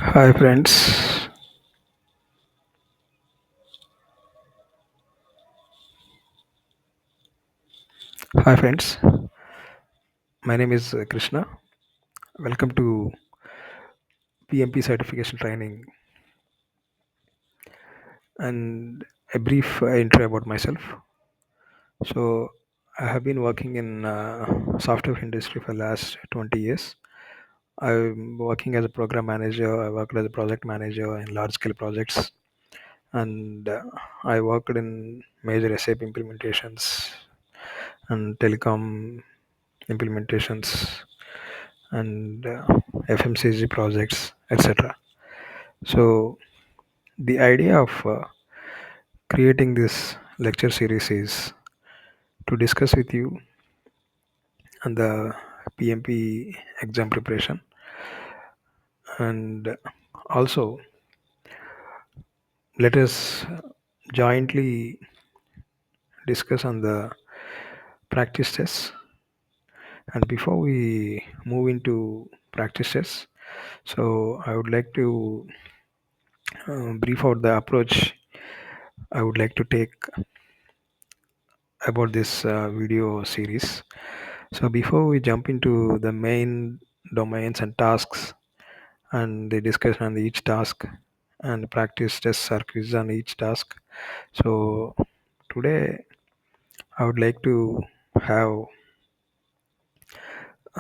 Hi friends. Hi friends. My name is Krishna. Welcome to PMP certification training and a brief intro about myself. So I have been working in software industry for the last 20 years. I'm working as a program manager. I worked as a project manager in large scale projects, and I worked in major SAP implementations and telecom implementations and FMCG projects, etc. So, the idea of creating this lecture series is to discuss with you on the PMP exam preparation, and also let us jointly discuss on the practice tests. And before we move into practice tests, so I would like to brief out the approach I would like to take about this video series. So before we jump into the main domains and tasks and the discussion on each task and practice tests or quiz on each task. So today I would like to have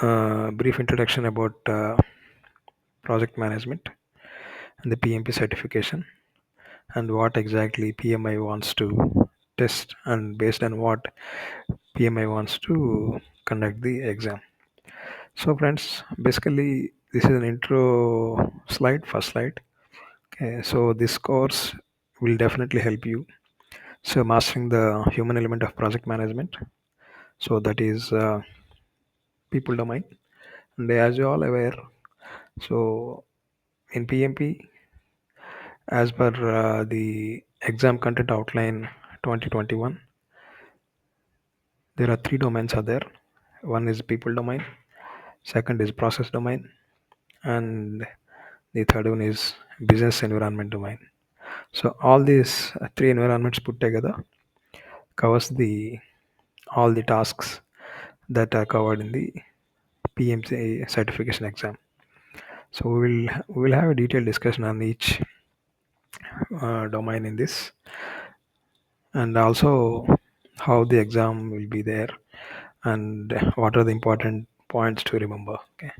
a brief introduction about project management and the PMP certification and what exactly PMI wants to test and based on what PMI wants to conduct the exam. So friends, basically this is an intro slide, first slide. Okay, so this course will definitely help you. So mastering the human element of project management. So that is people domain. And as you all aware, so in PMP, as per the exam content outline 2021, there are three domains are there. One is people domain, second is process domain, and the third one is business environment domain. So all these three environments put together covers the all the tasks that are covered in the PMC certification exam. So we will have a detailed discussion on each domain in this, and also how the exam will be there, and what are the important points to remember. Okay.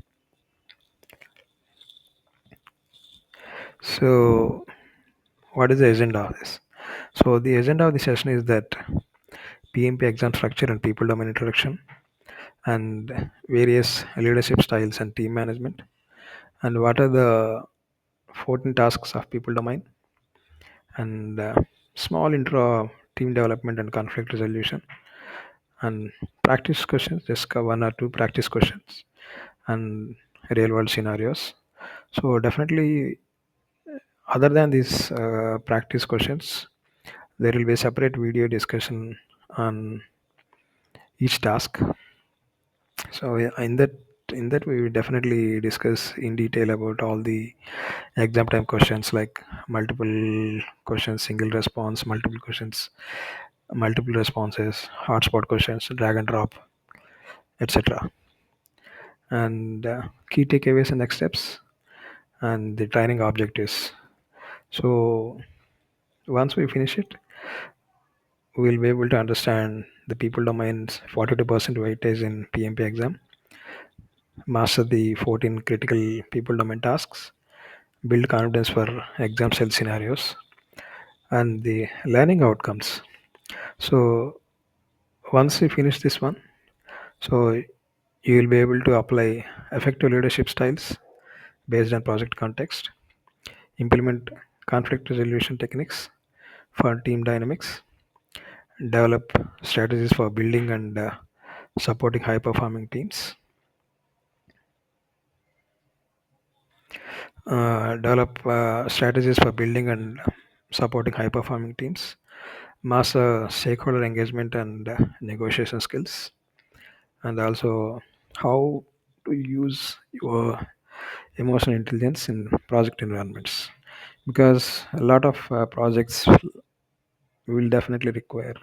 So what is the agenda of this? So the agenda of the session is that PMP exam structure and people domain introduction, and various leadership styles and team management, and what are the 14 tasks of people domain, and small intro of team development and conflict resolution, and practice questions, just one or two practice questions, and real world scenarios. So definitely, other than these practice questions, there will be a separate video discussion on each task. So yeah, in that we will definitely discuss in detail about all the exam time questions like multiple questions, single response, multiple questions, multiple responses, hotspot questions, drag and drop, etc. And key takeaways and next steps and the training objectives. So once we finish it, we'll be able to understand the people domains 42% weightage in PMP exam, master the 14 critical people domain tasks, build confidence for exam cell scenarios, and the learning outcomes. So once you finish this one, so you will be able to apply effective leadership styles based on project context, implement conflict resolution techniques for team dynamics, develop strategies for building and supporting high performing teams, develop strategies for building and supporting high performing teams, master stakeholder engagement and negotiation skills, and also how to use your emotional intelligence in project environments, because a lot of projects will definitely require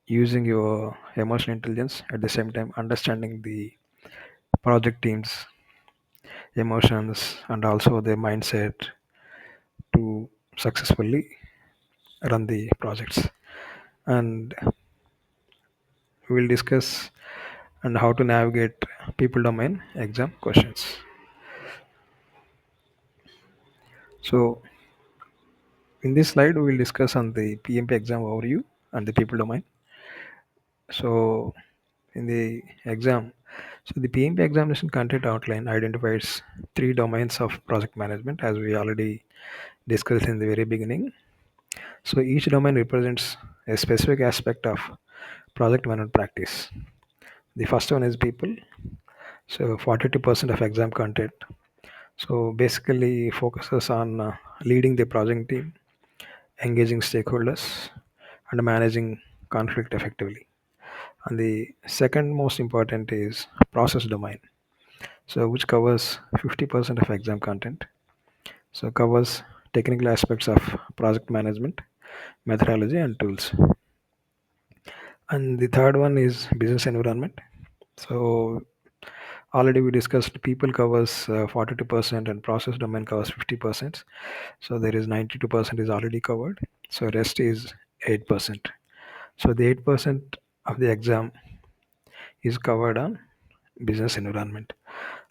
using your emotional intelligence, at the same time understanding the project team's emotions and also their mindset to successfully run the projects. And we'll discuss and how to navigate people domain exam questions. So in this slide we will discuss on the PMP exam overview and the people domain. So in the exam, so the PMP examination content outline identifies three domains of project management, as we already discussed in the very beginning. So each domain represents a specific aspect of project management practice. The first one is people. So 42% of exam content. So basically focuses on leading the project team, engaging stakeholders, and managing conflict effectively. And the second most important is process domain. So which covers 50% of exam content. So covers technical aspects of project management, methodology and tools. And the third one is business environment. So already we discussed people covers 42% and process domain covers 50%. So there is 92% is already covered. So rest is 8%. So the 8% of the exam is covered on business environment.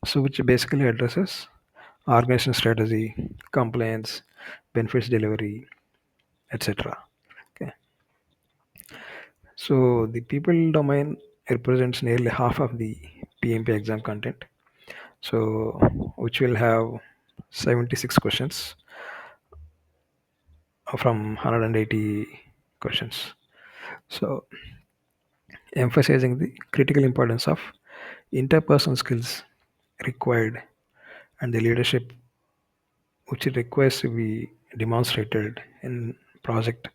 So which basically addresses organization strategy, compliance, benefits delivery, etc. Okay. So the people domain represents nearly half of the PMP exam content. So which will have 76 questions from 180 questions. So emphasizing the critical importance of interpersonal skills required and the leadership which it requires to be demonstrated in project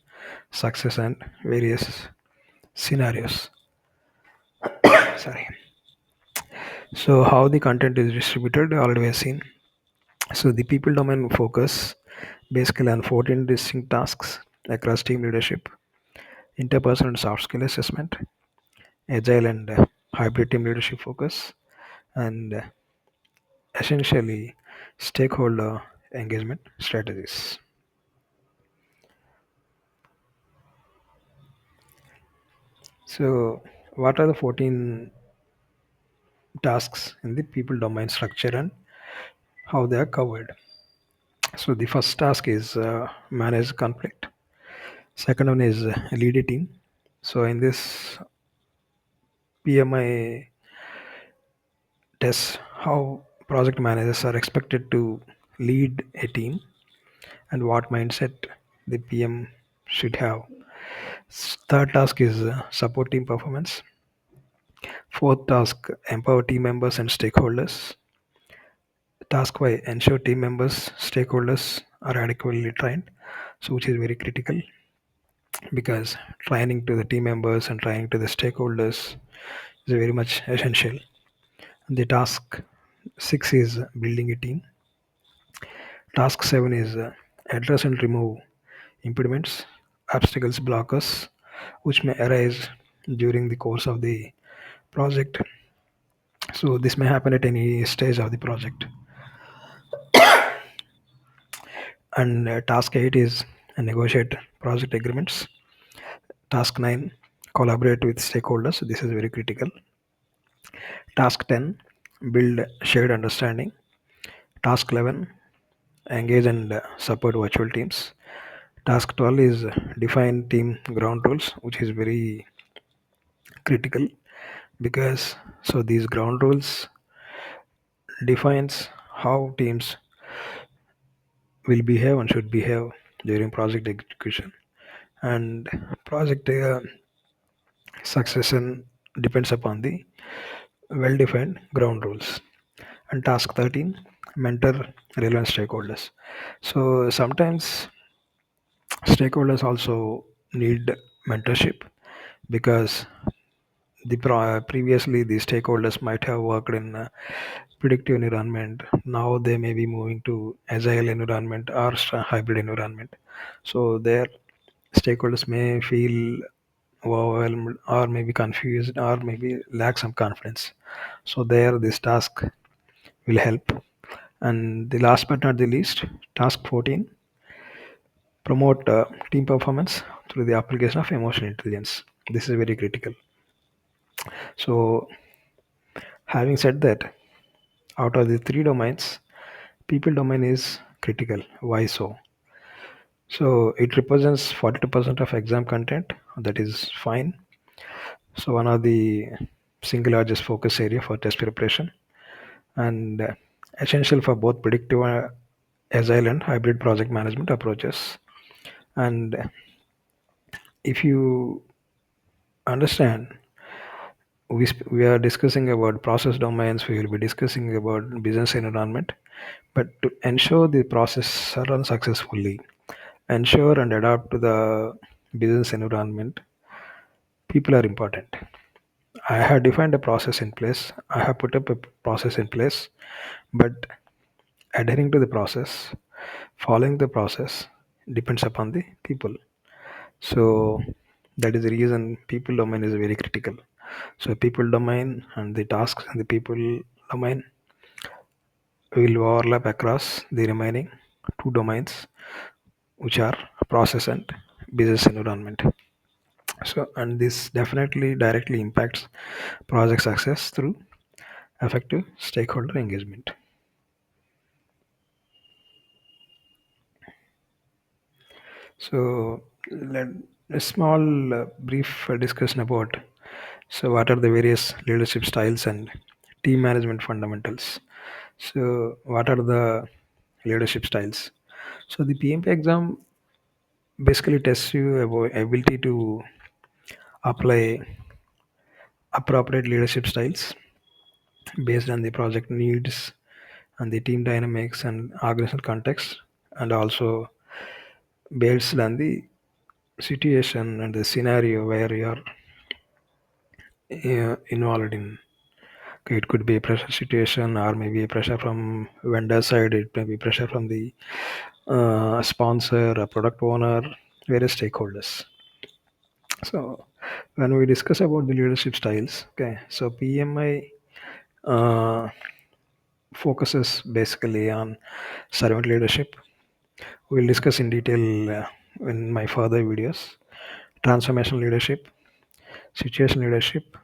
success and various scenarios. Sorry. So how the content is distributed already we have seen. So the people domain focus basically on 14 distinct tasks across team leadership, interpersonal and soft skill assessment, agile and hybrid team leadership focus, and essentially stakeholder engagement strategies. So what are the 14 tasks in the people domain structure and how they are covered? So the first task is manage conflict. Second one is lead a team. So in this PMI test, how project managers are expected to lead a team and what mindset the PM should have. Third task is support team performance. Fourth task, empower team members and stakeholders. Task Y, ensure team members, stakeholders are adequately trained. So which is very critical because training to the team members and training to the stakeholders is very much essential. And the task 6 is building a team. Task 7 is address and remove impediments, obstacles, blockers, which may arise during the course of the project. So this may happen at any stage of the project. And task 8 is negotiate project agreements. Task 9, collaborate with stakeholders. This is very critical. Task 10, build shared understanding. Task 11, engage and support virtual teams. Task 12 is define team ground rules, which is very critical because so these ground rules defines how teams will behave and should behave during project execution. And project succession depends upon the well defined ground rules. And task 13, mentor relevant stakeholders. So sometimes stakeholders also need mentorship because Previously the stakeholders might have worked in a predictive environment. Now they may be moving to agile environment or hybrid environment. So their stakeholders may feel overwhelmed or maybe confused or maybe lack some confidence. So there this task will help. And the last but not the least, task 14, promote team performance through the application of emotional intelligence. This is very critical. So having said that, out of the three domains, people domain is critical. Why so? So it represents 42% of exam content. That is fine. So one of the single largest focus area for test preparation, and essential for both predictive agile and hybrid project management approaches. And if you understand, we are discussing about process domains, we will be discussing about business environment, but to ensure the process runs successfully, ensure and adapt to the business environment, people are important. I have defined a process in place, I have put up a process in place, but adhering to the process, following the process depends upon the people. So that is the reason people domain is very critical. So people domain and the tasks and the people domain will overlap across the remaining two domains, which are process and business environment. So, and this definitely directly impacts project success through effective stakeholder engagement. So, let a small brief discussion about what are the various leadership styles and team management fundamentals. So, what are the leadership styles? So, the PMP exam basically tests you about ability to apply appropriate leadership styles based on the project needs and the team dynamics and organizational context, and also based on the situation and the scenario where you are involved in. Okay, it could be a pressure situation, or maybe a pressure from vendor side. It may be pressure from the sponsor, a product owner, various stakeholders. So when we discuss about the leadership styles, okay, so PMI uh, focuses basically on servant leadership. We'll discuss in detail in my further videos. Transformation leadership, situation leadership,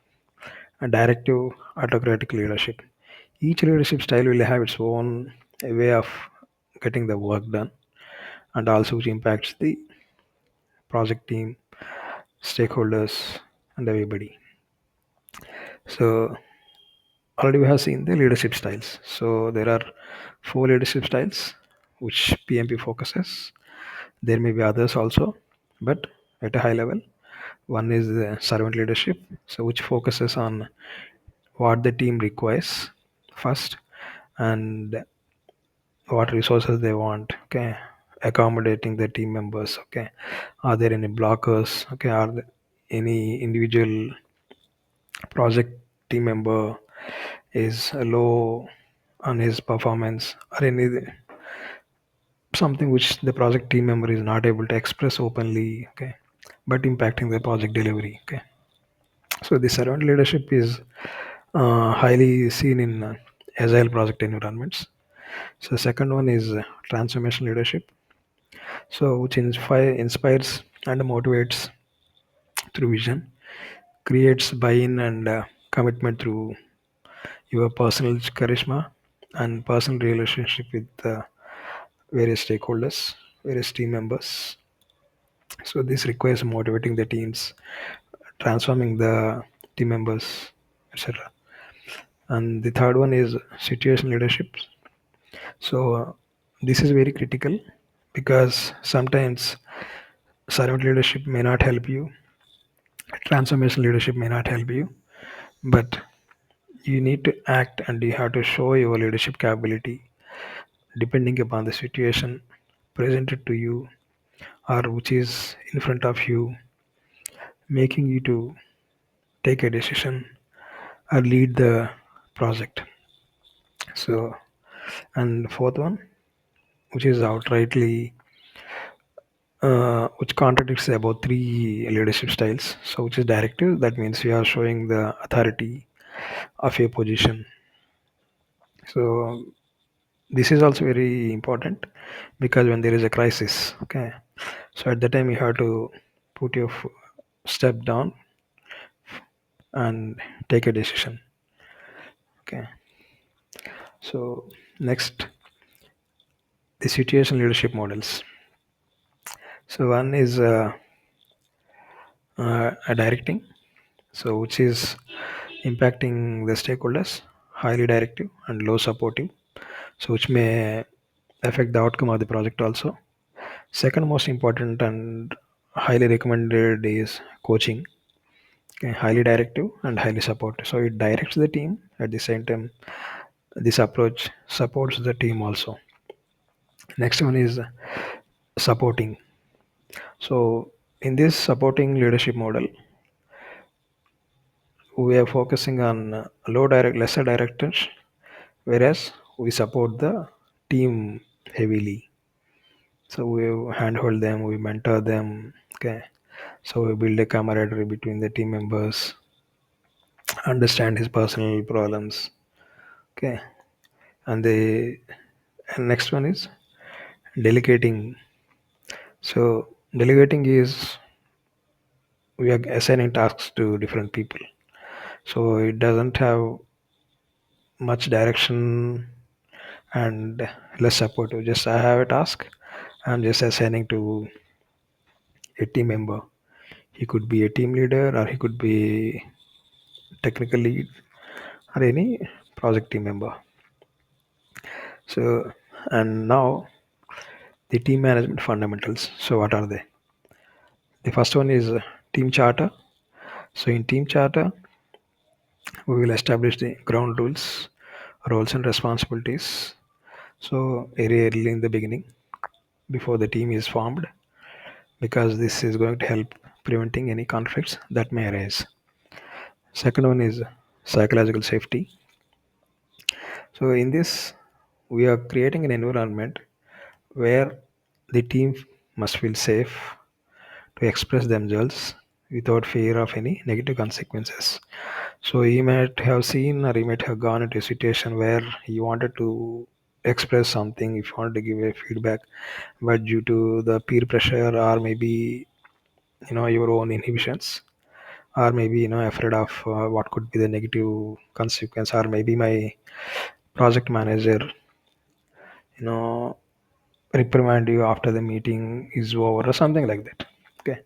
and directive autocratic leadership. Each leadership style will have its own way of getting the work done, and also which impacts the project team, stakeholders, and everybody. So already we have seen the leadership styles. So there are four leadership styles which PMP focuses. There may be others also, but at a high level, one is the servant leadership, so which focuses on what the team requires first, and what resources they want. Okay, accommodating the team members. Okay, are there any blockers? Okay, are there any individual project team member is low on his performance, or any something which the project team member is not able to express openly, okay, but impacting the project delivery. Okay, so the servant leadership is highly seen in agile project environments. So second one is transformation leadership, so which inspires and motivates through vision, creates buy-in and commitment through your personal charisma and personal relationship with various stakeholders, various team members. So this requires motivating the teams, transforming the team members, etc. And the third one is situation leadership. So this is very critical because sometimes servant leadership may not help you, transformation leadership may not help you, but you need to act and you have to show your leadership capability depending upon the situation presented to you or which is in front of you, making you to take a decision, or lead the project. So, and the fourth one, which is outrightly, which contradicts about three leadership styles. So, which is directive, that means you are showing the authority of a position. So, this is also very important because when there is a crisis, okay, so at the time you have to put your step down and take a decision. Okay, so next, the situation leadership models. So one is a directing, so which is impacting the stakeholders, highly directive and low supportive, so which may affect the outcome of the project also. Second most important and highly recommended is coaching. Okay, highly directive and highly supportive. So it directs the team at the same time. This approach supports the team also. Next one is supporting. So in this supporting leadership model, we are focusing on lesser directors, whereas we support the team heavily. So we handhold them, we mentor them. Okay. So we build a camaraderie between the team members, understand his personal problems. Okay. And the and next one is delegating. So delegating is we are assigning tasks to different people. So it doesn't have much direction and less supportive. Just I have a task, I'm just assigning to a team member. He could be a team leader or he could be technical lead or any project team member. So and now the team management fundamentals. So what are they? The first one is team charter. So in team charter, we will establish the ground rules, roles and responsibilities. So very early in the beginning, before the team is formed, because this is going to help preventing any conflicts that may arise. Second one is psychological safety. So in this, we are creating an environment where the team must feel safe to express themselves without fear of any negative consequences. So he might have seen or he might have gone into a situation where he wanted to express something, if you wanted to give a feedback, but due to the peer pressure or maybe your own inhibitions, or maybe afraid of what could be the negative consequence, or maybe my project manager you know reprimand you after the meeting is over or something like that. Okay,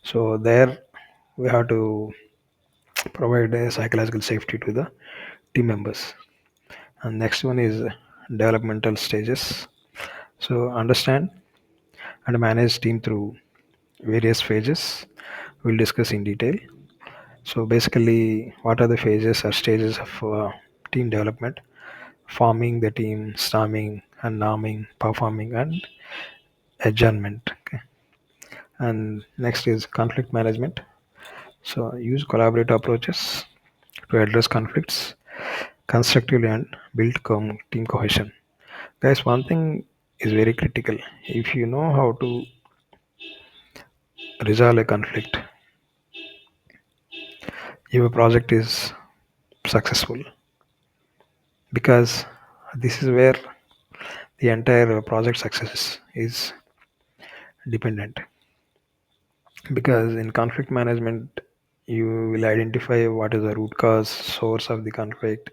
so there we have to provide a psychological safety to the team members. And next one is developmental stages. So understand and manage team through various phases. We'll discuss in detail. So basically, what are the phases or stages of team development? Forming the team, storming and norming, performing and adjournment. Okay. And next is conflict management. So use collaborative approaches to address conflicts constructively and build team cohesion. Guys, one thing is very critical. If you know how to resolve a conflict, your project is successful, because this is where the entire project success is dependent. Because in conflict management, you will identify what is the root cause, source of the conflict,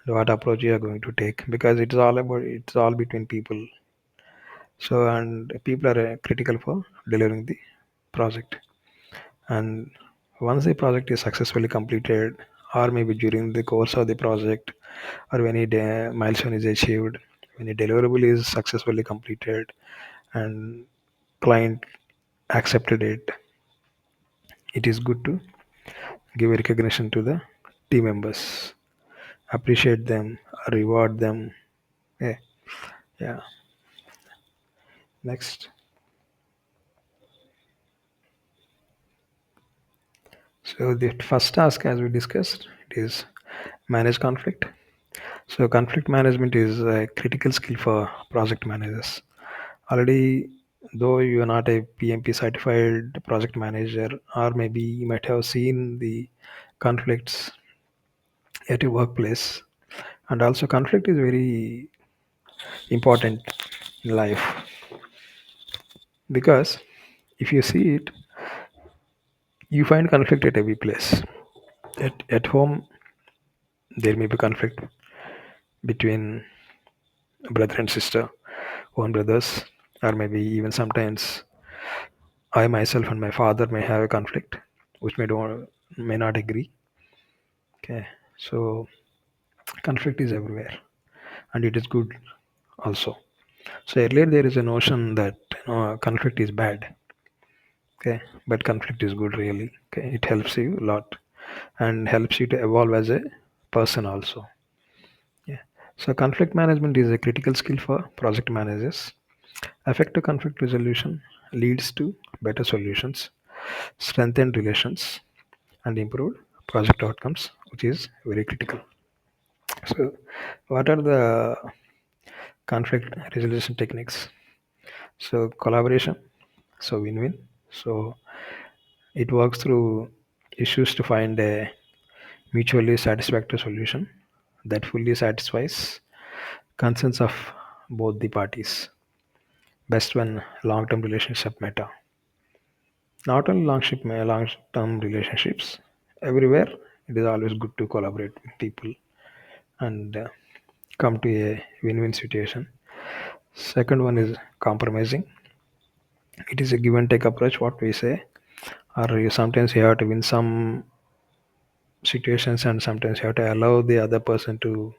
what approach you are going to take, because it's all between people. So and people are critical for delivering the project. And once the project is successfully completed, or maybe during the course of the project, or when a milestone is achieved, when a deliverable is successfully completed and client accepted it, it is good to give recognition to the team members, appreciate them, reward them. Yeah, yeah. Next. So the first task, as we discussed, it is manage conflict. So conflict management is a critical skill for project managers. Already, though you are not a PMP certified project manager, or maybe you might have seen the conflicts at your workplace, and also conflict is very important in life, because if you see it, you find conflict at every place. At home, there may be conflict between brother and sister, own brothers, or maybe even sometimes I myself and my father may have a conflict, which may not agree. Okay, so conflict is everywhere, and it is good also. So earlier there is a notion that conflict is bad. Okay, but conflict is good really. Okay, it helps you a lot and helps you to evolve as a person also. Yeah. So conflict management is a critical skill for project managers. Effective conflict resolution leads to better solutions, strengthened relations, and improved project outcomes, which is very critical. So, what are the conflict resolution techniques? So, collaboration, so win win. So, it works through issues to find a mutually satisfactory solution that fully satisfies concerns of both the parties. Best when long term relationship matter. Not only long term relationships, everywhere it is always good to collaborate with people and come to a win win situation. Second one is compromising. It is a give and take approach, what we say, or sometimes you have to win some situations, and sometimes you have to allow the other person to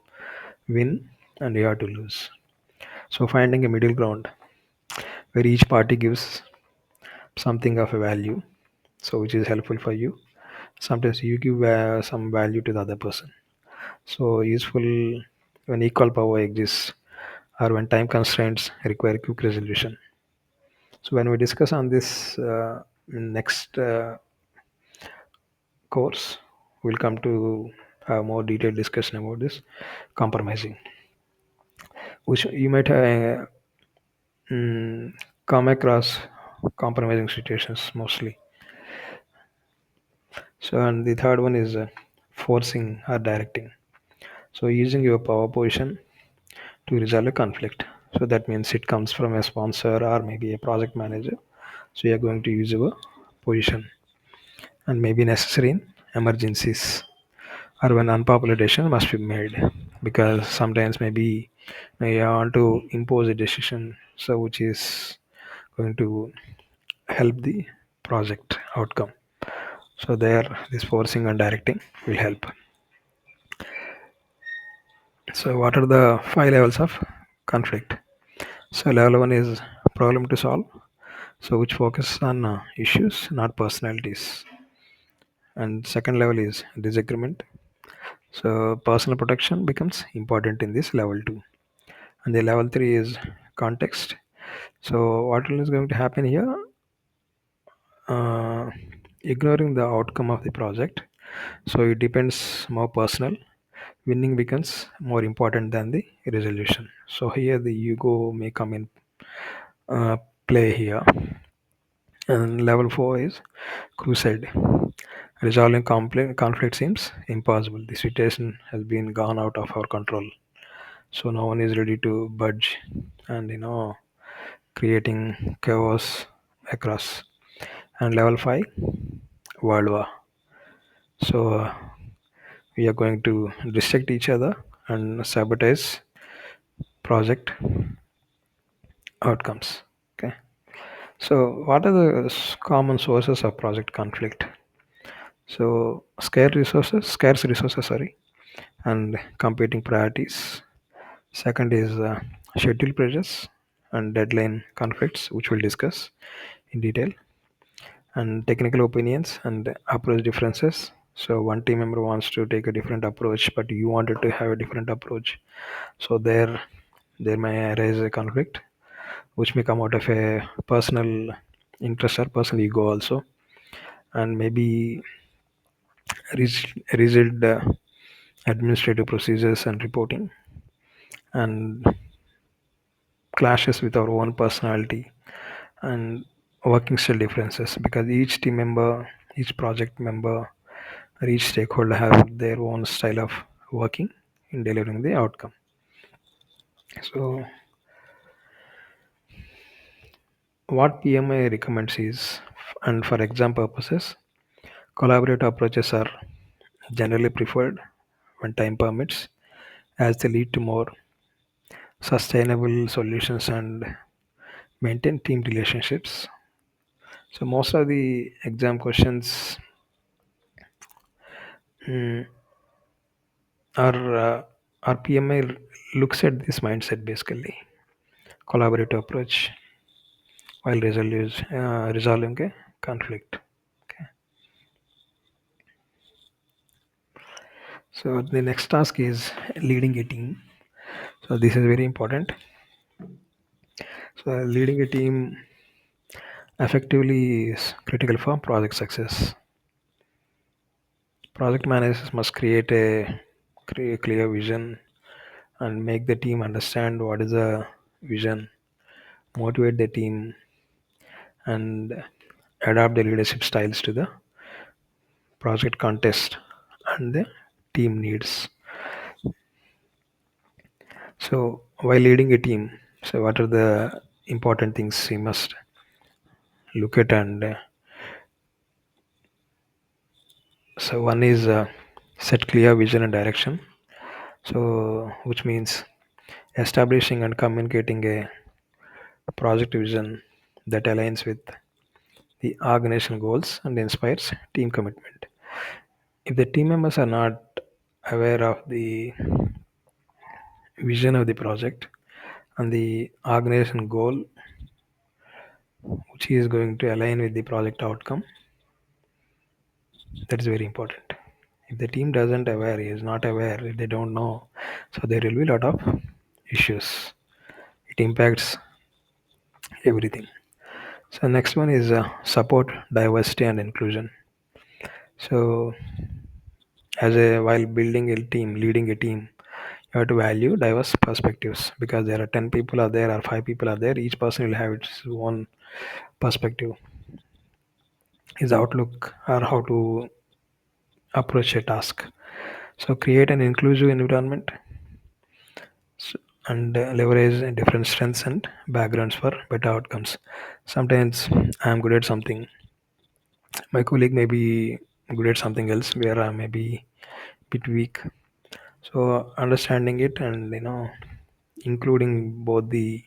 win and you have to lose. So, finding a middle ground where each party gives something of a value, so which is helpful for you. Sometimes you give some value to the other person. So, useful when equal power exists or when time constraints require quick resolution. So, when we discuss on this next course, we'll come to have more detailed discussion about this compromising, which you might have come across compromising situations mostly. So, and the third one is forcing or directing. So, using your power position to resolve a conflict. So, that means it comes from a sponsor or maybe a project manager. So, you are going to use your position and maybe necessary in emergencies or when unpopular decision must be made, because sometimes maybe you want to impose a decision so which is going to help the project outcome. So there this forcing and directing will help. So what are the five levels of conflict? So level one is problem to solve, so which focus on issues not personalities. And second level is disagreement, so personal protection becomes important in this level 2. And the level 3 is context. So what is going to happen here, uh, ignoring the outcome of the project, so it depends more personal, winning becomes more important than the resolution. So here the ego may come in uh, play here. And level 4 is crusade. Resolving conflict seems impossible, the situation has been gone out of our control, so no one is ready to budge, and creating chaos across. And level 5, world war. So we are going to dissect each other and sabotage project outcomes. Okay, so what are the common sources of project conflict? So scarce resources, sorry, and competing priorities. Second is schedule pressures and deadline conflicts, which we'll discuss in detail. And technical opinions and approach differences. So one team member wants to take a different approach, but you wanted to have a different approach. So there may arise a conflict, which may come out of a personal interest or personal ego also, and maybe rigid administrative procedures and reporting, and clashes with our own personality and working style differences, because each team member, each project member, or each stakeholder have their own style of working in delivering the outcome. So what PMI recommends is, and for exam purposes, collaborative approaches are generally preferred when time permits, as they lead to more sustainable solutions and maintain team relationships. So most of the exam questions mm, are PMI looks at this mindset basically, collaborative approach while resolving a conflict. Okay. So the next task is leading a team. So this is very important. So leading a team effectively is critical for project success. Project managers must create a clear vision and make the team understand what is the vision, motivate the team, and adapt the leadership styles to the project context and the team needs. So while leading a team, so what are the important things we must look at? And so one is set clear vision and direction. So which means establishing and communicating a project vision that aligns with the organizational goals and inspires team commitment. If the team members are not aware of the vision of the project and the organization goal which is going to align with the project outcome, that is very important. If the team doesn't aware, is not aware, if they don't know, so there will be a lot of issues. It impacts everything. So next one is support diversity and inclusion. So as a while building a team, leading a team, you have to value diverse perspectives, because there are 10 people are there or 5 people are there, each person will have its own perspective, his outlook, or how to approach a task. So create an inclusive environment, and leverage different strengths and backgrounds for better outcomes. Sometimes I am good at something, my colleague may be good at something else where I may be bit weak. So understanding it, and including both the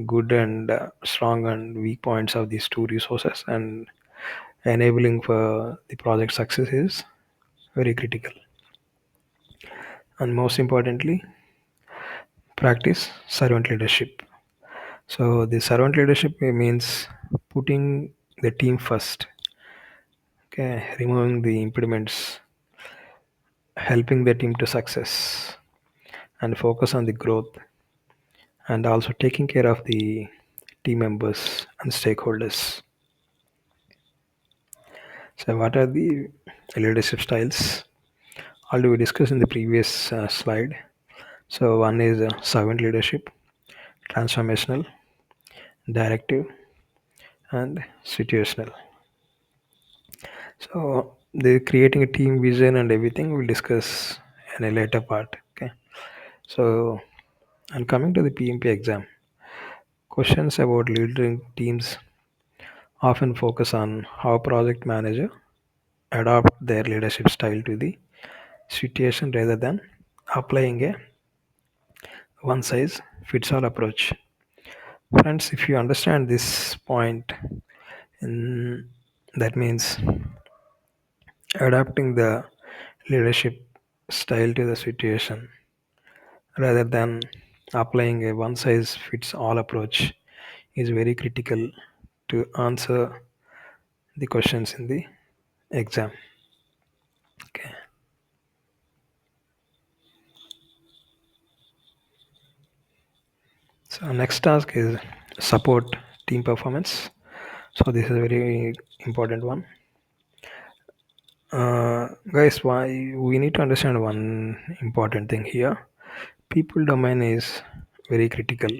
good and strong and weak points of these two resources, and enabling for the project success is very critical. And most importantly, practice servant leadership. So the servant leadership means putting the team first, okay, removing the impediments, helping the team to success, and focus on the growth, and also taking care of the team members and stakeholders. So what are the leadership styles? Already we discussed in the previous slide. So one is servant leadership, transformational, directive, and situational. So the creating a team vision and everything we'll discuss in a later part. Okay. So and coming to the PMP exam, questions about leading teams often focus on how project manager adopt their leadership style to the situation rather than applying a one size fits all approach. Friends, if you understand this point, in, that means adapting the leadership style to the situation rather than applying a one size fits all approach is very critical to answer the questions in the exam. Okay. So next task is support team performance. So this is a very important one. Guys, why we need to understand one important thing here. People domain is very critical.